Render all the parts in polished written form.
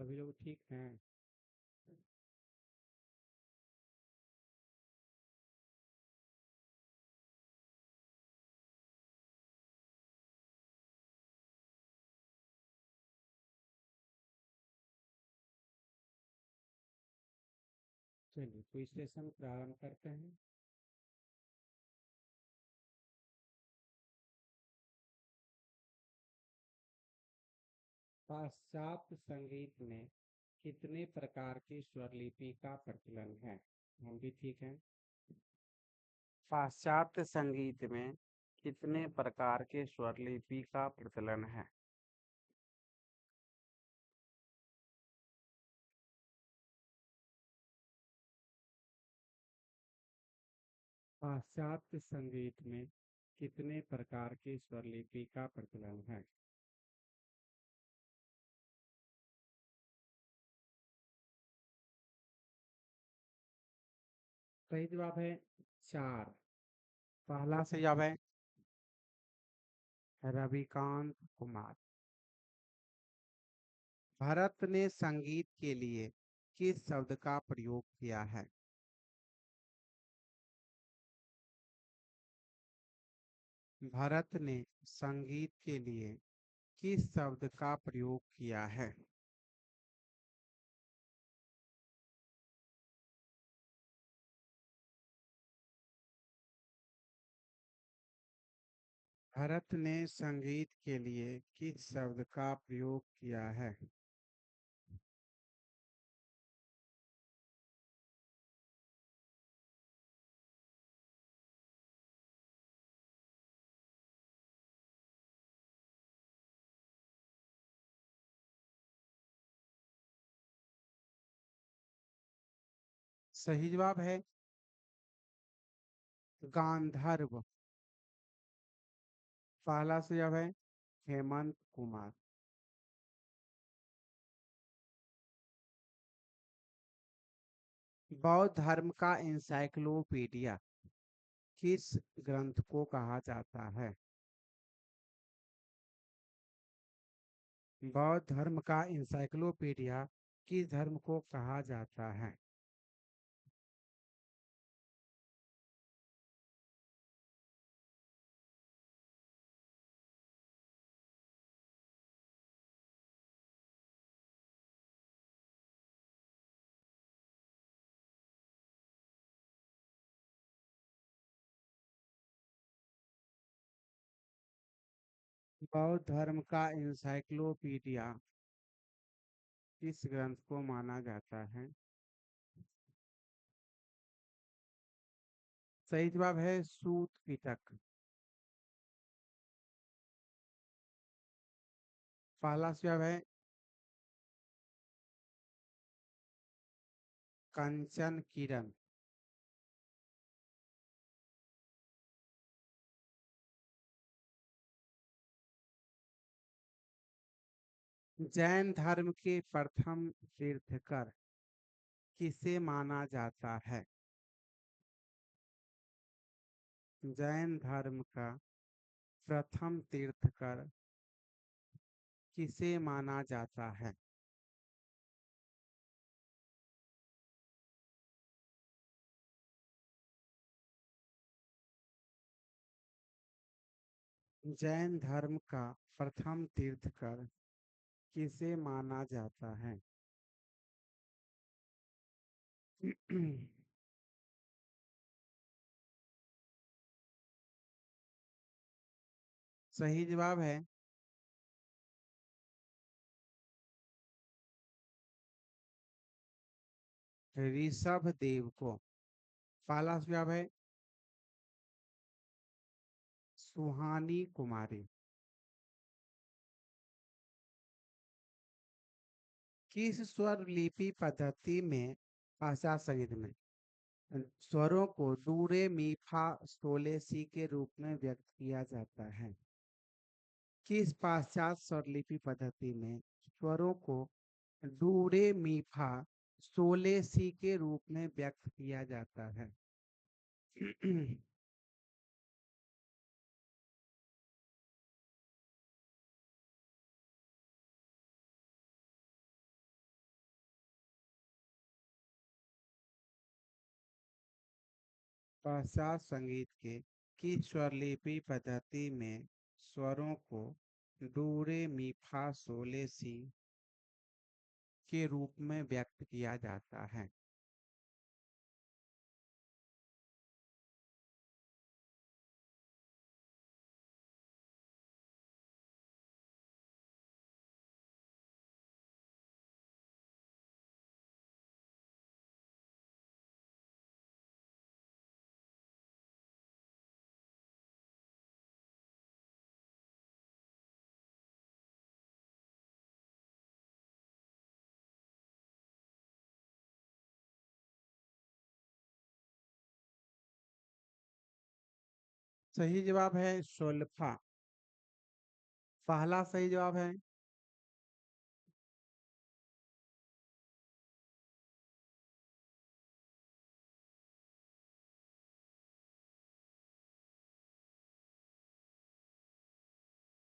सभी लोग ठीक हैं। चलिए तो सेशन प्रारंभ करते हैं। पाश्चात्य संगीत में कितने प्रकार की स्वरलिपि का प्रचलन है? हम भी ठीक हैं। पाश्चात्य संगीत में कितने प्रकार के स्वरलिपि का प्रचलन है? पाश्चात्य संगीत में कितने प्रकार की स्वरलिपि का प्रचलन है? सही जवाब है 4। पहला सही जवाब है रविकांत कुमार। भरत ने संगीत के लिए किस शब्द का प्रयोग किया है? भरत ने संगीत के लिए किस शब्द का प्रयोग किया है? भरत ने संगीत के लिए किस शब्द का प्रयोग किया है? सही जवाब है गांधर्व। पहला से जवाब है हेमंत कुमार। बौद्ध धर्म का इंसाइक्लोपीडिया किस ग्रंथ को कहा जाता है? बौद्ध धर्म का इंसाइक्लोपीडिया किस धर्म को कहा जाता है? बौद्ध धर्म का इंसाइक्लोपीडिया किस ग्रंथ को माना जाता है? सही जवाब है सूत पिटक। पहला जवाब है कंचन किरण। जैन धर्म के प्रथम तीर्थकर किसे माना जाता है? जैन धर्म का प्रथम तीर्थकर किसे माना जाता है? जैन धर्म का प्रथम तीर्थकर किसे माना जाता है? सही जवाब है ऋषभ देव को। पहला जवाब है सुहानी कुमारी। किस स्वर लिपि पद्धति में भाषा संगीत में स्वरों को डूरे मी फा सोले सी के रूप में व्यक्त किया जाता है? किस पाश्चात्य स्वरलिपि पद्धति में स्वरों को डूरे मी फा सोले सी के रूप में व्यक्त किया जाता है? भाषा संगीत के की स्वरलिपि पद्धति में स्वरों को डू रे मी फा सोले सी के रूप में व्यक्त किया जाता है। सही जवाब है शोलफा। पहला सही जवाब है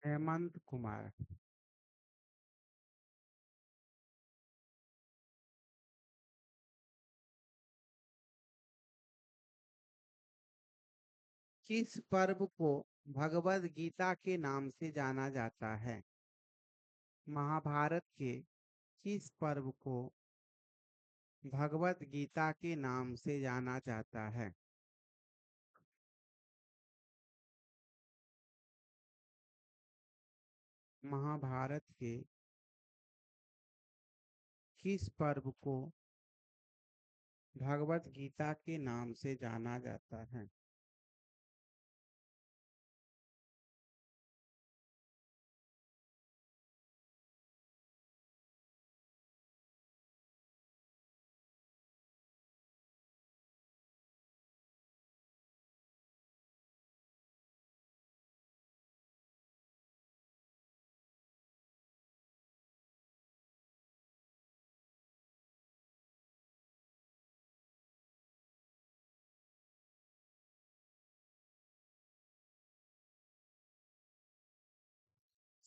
हेमंत कुमार। किस पर्व को भगवद गीता के नाम से जाना जाता है? महाभारत के किस पर्व को भगवद गीता के नाम से जाना जाता है? महाभारत के किस पर्व को भगवद गीता के नाम से जाना जाता है?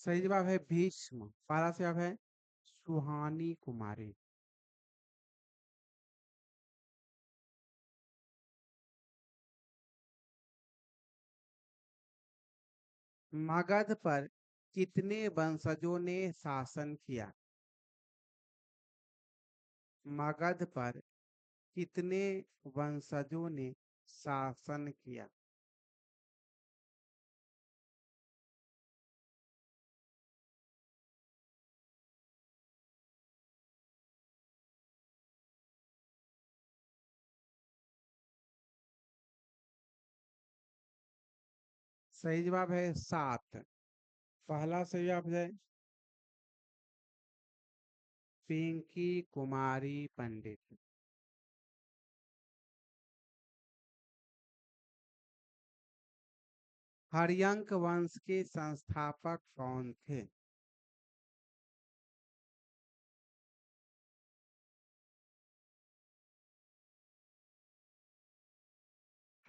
सही जवाब है भीष्म। पहला जवाब है सुहानी कुमारी। मगध पर कितने वंशजों ने शासन किया? मगध पर कितने वंशजों ने शासन किया? सही जवाब है सात। पहला सही जवाब है पिंकी कुमारी पंडित। हर्यंक वंश के संस्थापक कौन थे?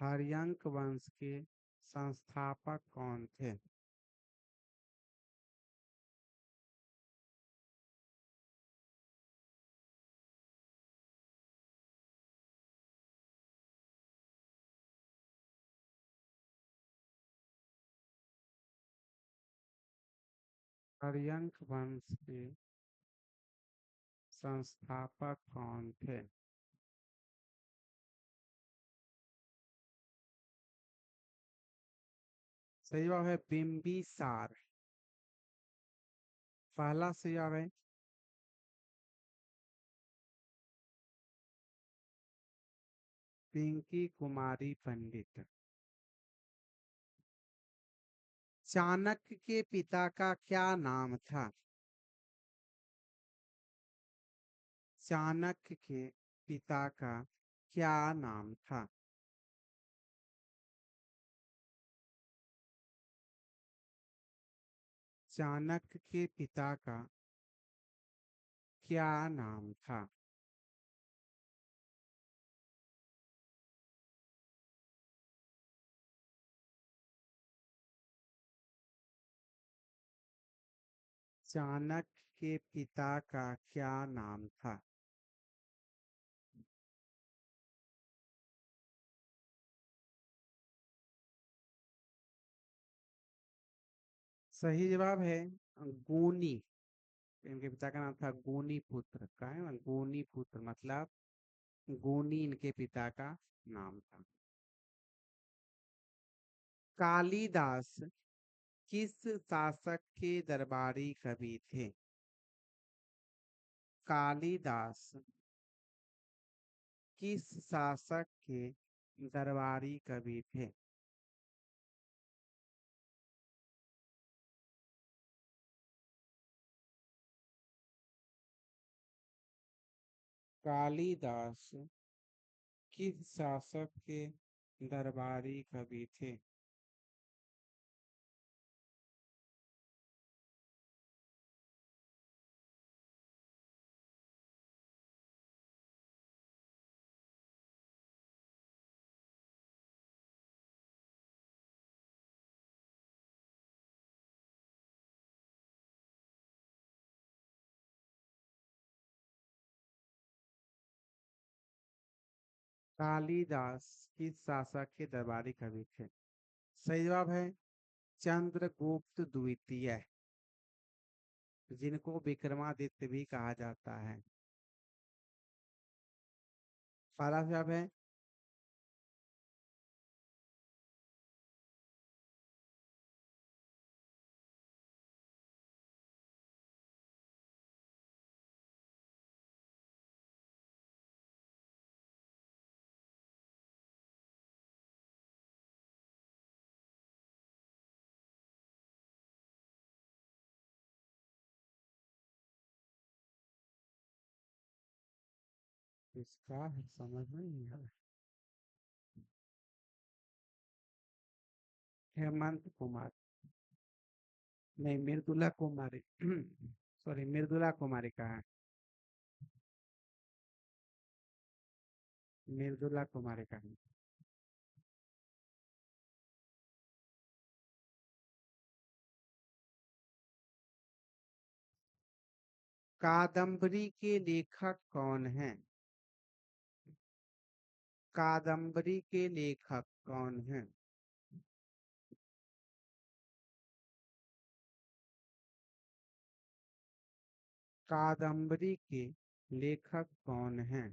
हर्यंक वंश के संस्थापक कौन थे? हर्यंक वंश के संस्थापक कौन थे? सही जवाब है बिम्बिसार। पहला सही जवाब है पिंकी कुमारी पंडित। चाणक्य के पिता का क्या नाम था? चाणक्य के पिता का क्या नाम था? चाणक्य के पिता का क्या नाम था? चाणक्य के पिता का क्या नाम था? सही जवाब है गूनी। इनके पिता का नाम था गूनी पुत्र का है ना, गूनी पुत्र मतलब गूनी इनके पिता का नाम था। कालिदास किस शासक के दरबारी कवि थे? कालिदास किस शासक के दरबारी कवि थे? कालिदास किस शासक के दरबारी कवि थे? कालिदास किस शासक के दरबारी कवि थे? सही जवाब है चंद्रगुप्त द्वितीय, जिनको विक्रमादित्य भी कहा जाता है। पहला जवाब है इसका समझ में नहीं आ रहा। हेमंत कुमार, नहीं मृदुला कुमारी सॉरी मृदुला कुमारी का है। मृदुला कुमारी का है। कादम्बरी के लेखक कौन हैं? कादम्बरी के लेखक कौन हैं? कादम्बरी के लेखक कौन हैं?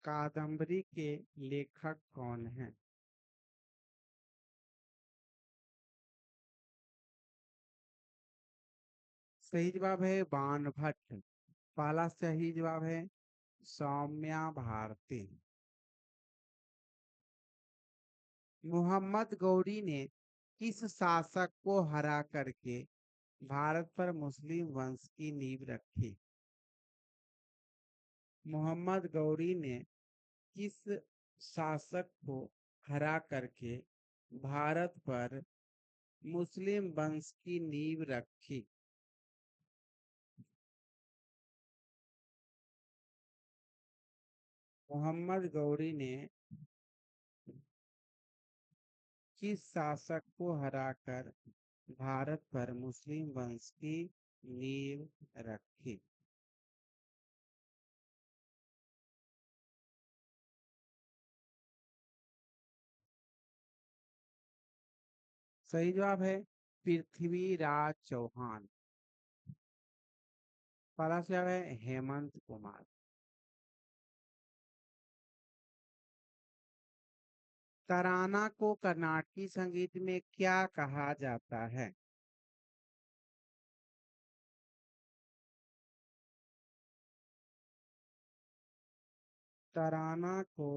कादम्बरी के लेखक कौन हैं? सही जवाब है बाणभट्ट। पहला सही जवाब है सौम्या भारती। मोहम्मद गौरी ने किस शासक को हरा करके भारत पर मुस्लिम वंश की नींव रखी? मोहम्मद गौरी ने किस शासक को हरा करके भारत पर मुस्लिम वंश की नींव रखी? मोहम्मद गौरी ने किस शासक को हराकर भारत पर मुस्लिम वंश की नींव रखी? सही जवाब है पृथ्वीराज चौहान। पहला जवाब है हेमंत कुमार। तराना को कर्नाटकी संगीत में क्या कहा जाता है? तराना को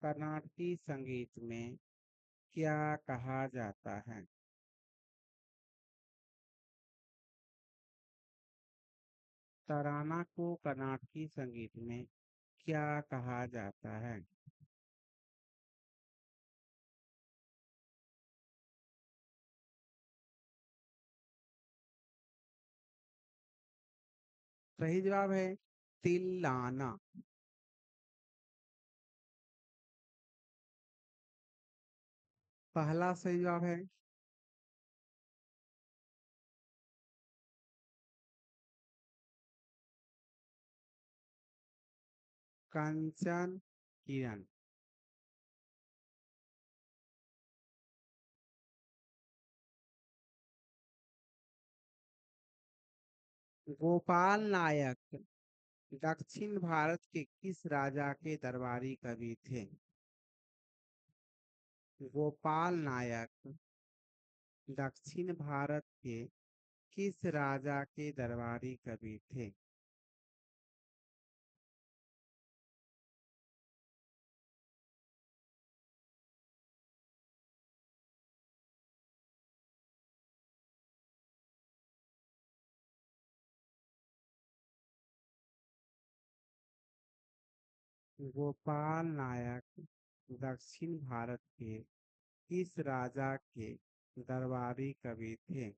कर्नाटकी संगीत में क्या कहा जाता है? तराना को कर्नाटकी संगीत में क्या कहा जाता है? सही जवाब है तिल्लाना। पहला सही जवाब है कंचन किरण। गोपाल नायक दक्षिण भारत के किस राजा के दरबारी कवि थे? गोपाल नायक दक्षिण भारत के किस राजा के दरबारी कवि थे? गोपाल नायक दक्षिण भारत के किस राजा के दरबारी कवि थे?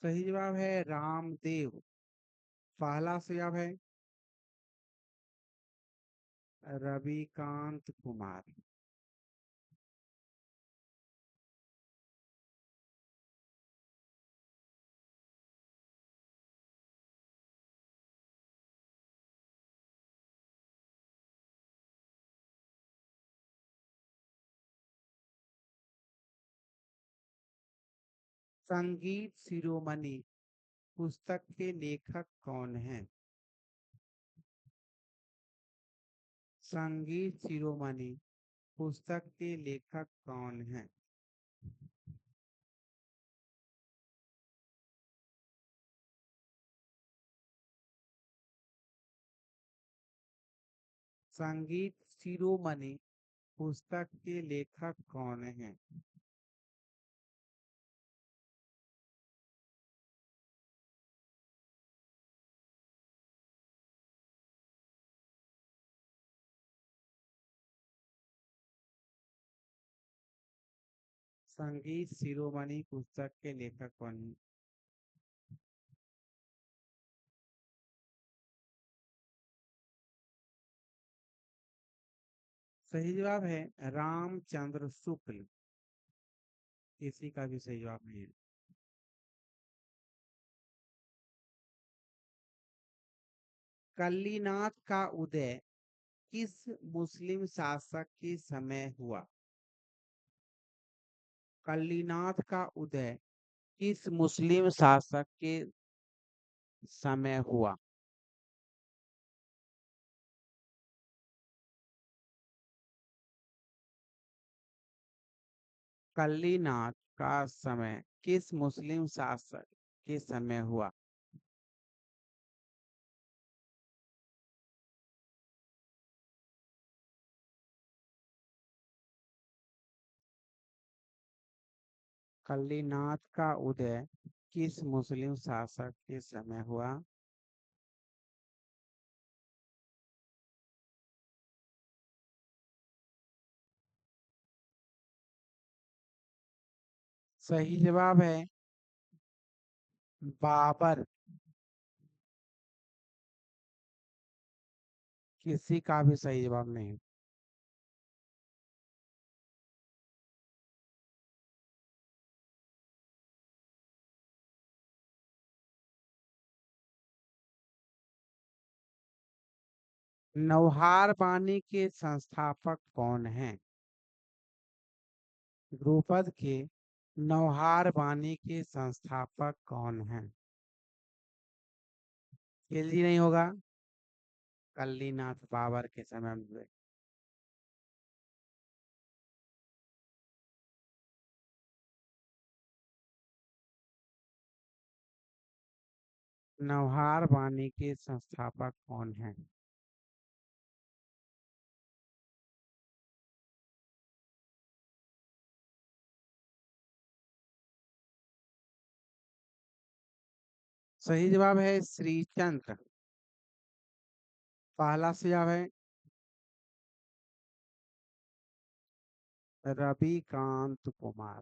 सही जवाब है रामदेव। पहला जवाब है रविकांत कुमार। संगीत शिरोमणि पुस्तक के लेखक कौन हैं? संगीत शिरोमणि पुस्तक के लेखक कौन हैं? संगीत शिरोमणि पुस्तक के लेखक कौन हैं? संगीत शिरोमणि पुस्तक के लेखक कौन हैं? सही जवाब है रामचंद्र शुक्ल। किसी का भी सही जवाब नहीं है। कल्लीनाथ का उदय किस मुस्लिम शासक के समय हुआ? कल्लीनाथ का उदय किस मुस्लिम शासक के समय हुआ? कल्लीनाथ का समय किस मुस्लिम शासक के समय हुआ? कल्लीनाथ का उदय किस मुस्लिम शासक के समय हुआ? सही जवाब है बाबर। किसी का भी सही जवाब नहीं। नौहार वाणी के संस्थापक कौन हैं? ध्रुपद के नौहार वाणी के संस्थापक कौन हैं? खिलजी नहीं होगा। कल्लीनाथ बाबर के समय में हुए। नौहार वाणी के संस्थापक कौन हैं? सही जवाब है श्रीचंद्र। पहला जवाब है रविकांत कुमार।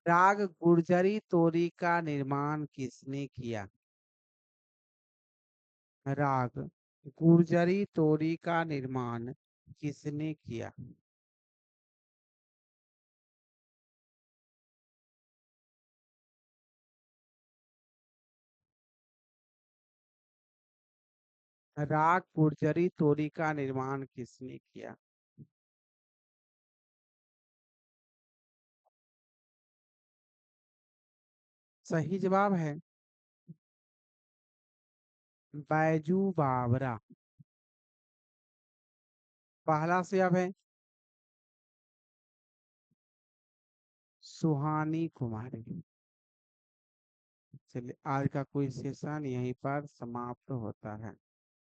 राग गुर्जरी तोरी का निर्माण किसने किया? राग गुर्जरी तोड़ी का निर्माण किसने किया? राग गुर्जरी तोड़ी का निर्माण किसने किया? सही जवाब है बैजू बावरा। पहला जवाब है सुहानी कुमारी। चलिए आज का कोई सेशन यहीं पर समाप्त होता है।